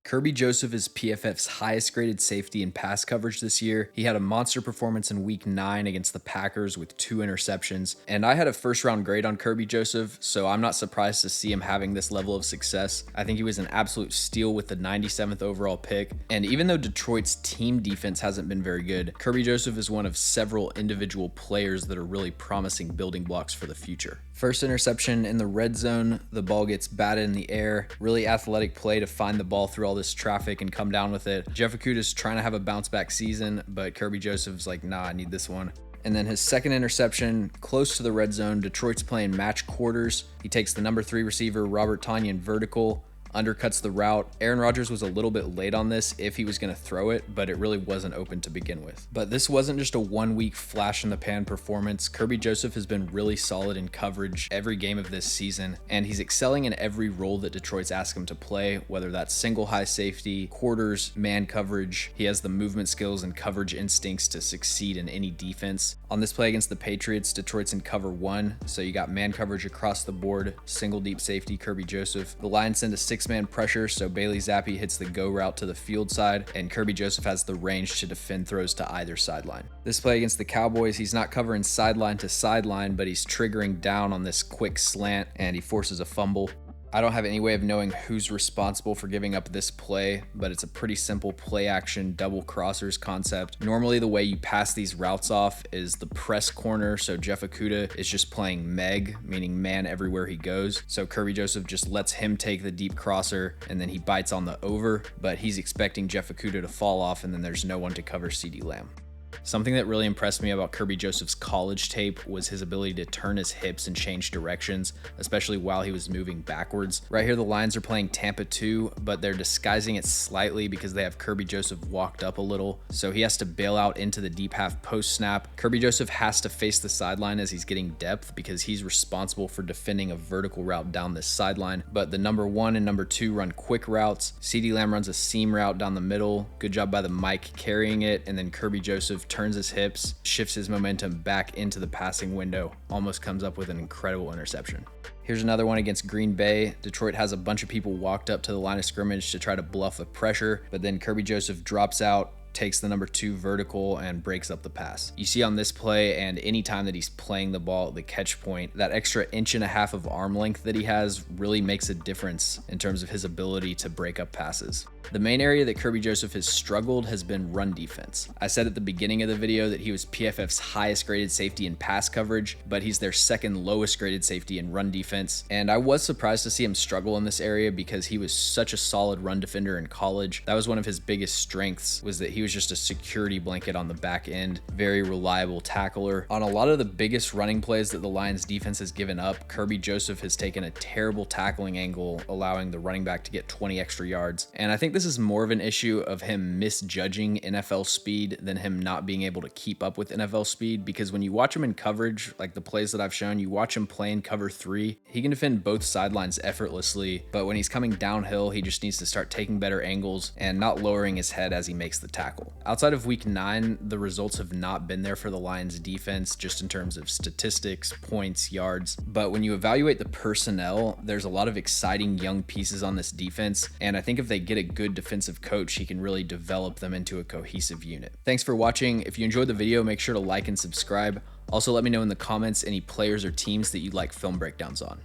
Kerby Joseph is PFF's highest graded safety in pass coverage this year. He had a monster performance in week 9 against the Packers with 2 interceptions. And I had a first round grade on Kerby Joseph, so I'm not surprised to see him having this level of success. I think he was an absolute steal with the 97th overall pick. And even though Detroit's team defense hasn't been very good, Kerby Joseph is one of several individual players that are really promising building blocks for the future. First interception in the red zone, the ball gets batted in the air. Really athletic play to find the ball through all this traffic and come down with it. Jeff Okudah's trying to have a bounce back season, but Kerby Joseph's like, nah, I need this one. And then his second interception, close to the red zone. Detroit's playing match quarters. He takes the number 3 receiver, Robert Tonyan, vertical, undercuts the route. Aaron Rodgers was a little bit late on this if he was going to throw it, but it really wasn't open to begin with. But this wasn't just a 1 week flash in the pan performance. Kerby Joseph has been really solid in coverage every game of this season, and he's excelling in every role that Detroit's asked him to play, whether that's single high safety, quarters, man coverage. He has the movement skills and coverage instincts to succeed in any defense. On this play against the Patriots, Detroit's in cover 1, so you got man coverage across the board, single deep safety, Kerby Joseph. The Lions send a 6-man pressure, so Bailey Zappi hits the go route to the field side, and Kerby Joseph has the range to defend throws to either sideline. This play against the Cowboys, he's not covering sideline to sideline, but he's triggering down on this quick slant, and he forces a fumble. I don't have any way of knowing who's responsible for giving up this play, but it's a pretty simple play action double crossers concept. Normally the way you pass these routes off is the press corner, so Jeff Okudah is just playing Meg, meaning man everywhere he goes. So Kerby Joseph just lets him take the deep crosser and then he bites on the over, but he's expecting Jeff Okudah to fall off and then there's no one to cover CeeDee Lamb. Something that really impressed me about Kerby Joseph's college tape was his ability to turn his hips and change directions, especially while he was moving backwards. Right here, the Lions are playing Tampa 2, but they're disguising it slightly because they have Kerby Joseph walked up a little, so he has to bail out into the deep half post snap. Kerby Joseph has to face the sideline as he's getting depth because he's responsible for defending a vertical route down this sideline, but the number 1 and number 2 run quick routes. CeeDee Lamb runs a seam route down the middle. Good job by the Mike carrying it, and then Kerby Joseph turns his hips, shifts his momentum back into the passing window, almost comes up with an incredible interception. Here's another one against Green Bay. Detroit has a bunch of people walked up to the line of scrimmage to try to bluff the pressure, but then Kerby Joseph drops out, takes the number 2 vertical and breaks up the pass. You see on this play and any time that he's playing the ball at the catch point, that extra 1.5 inches of arm length that he has really makes a difference in terms of his ability to break up passes. The main area that Kerby Joseph has struggled has been run defense. I said at the beginning of the video that he was PFF's highest graded safety in pass coverage, but he's their second lowest graded safety in run defense. And I was surprised to see him struggle in this area because he was such a solid run defender in college. That was one of his biggest strengths, was that he was just a security blanket on the back end, very reliable tackler. On a lot of the biggest running plays that the Lions defense has given up, Kerby Joseph has taken a terrible tackling angle, allowing the running back to get 20 extra yards. And I think this is more of an issue of him misjudging NFL speed than him not being able to keep up with NFL speed, because when you watch him in coverage, like the plays that I've shown, you watch him play in cover 3, he can defend both sidelines effortlessly, but when he's coming downhill, he just needs to start taking better angles and not lowering his head as he makes the tackle. Outside of week 9, the results have not been there for the Lions defense, just in terms of statistics, points, yards, but when you evaluate the personnel, there's a lot of exciting young pieces on this defense, and I think if they get a good defensive coach, he can really develop them into a cohesive unit. Thanks for watching. If you enjoyed the video, make sure to like and subscribe. Also, let me know in the comments any players or teams that you'd like film breakdowns on.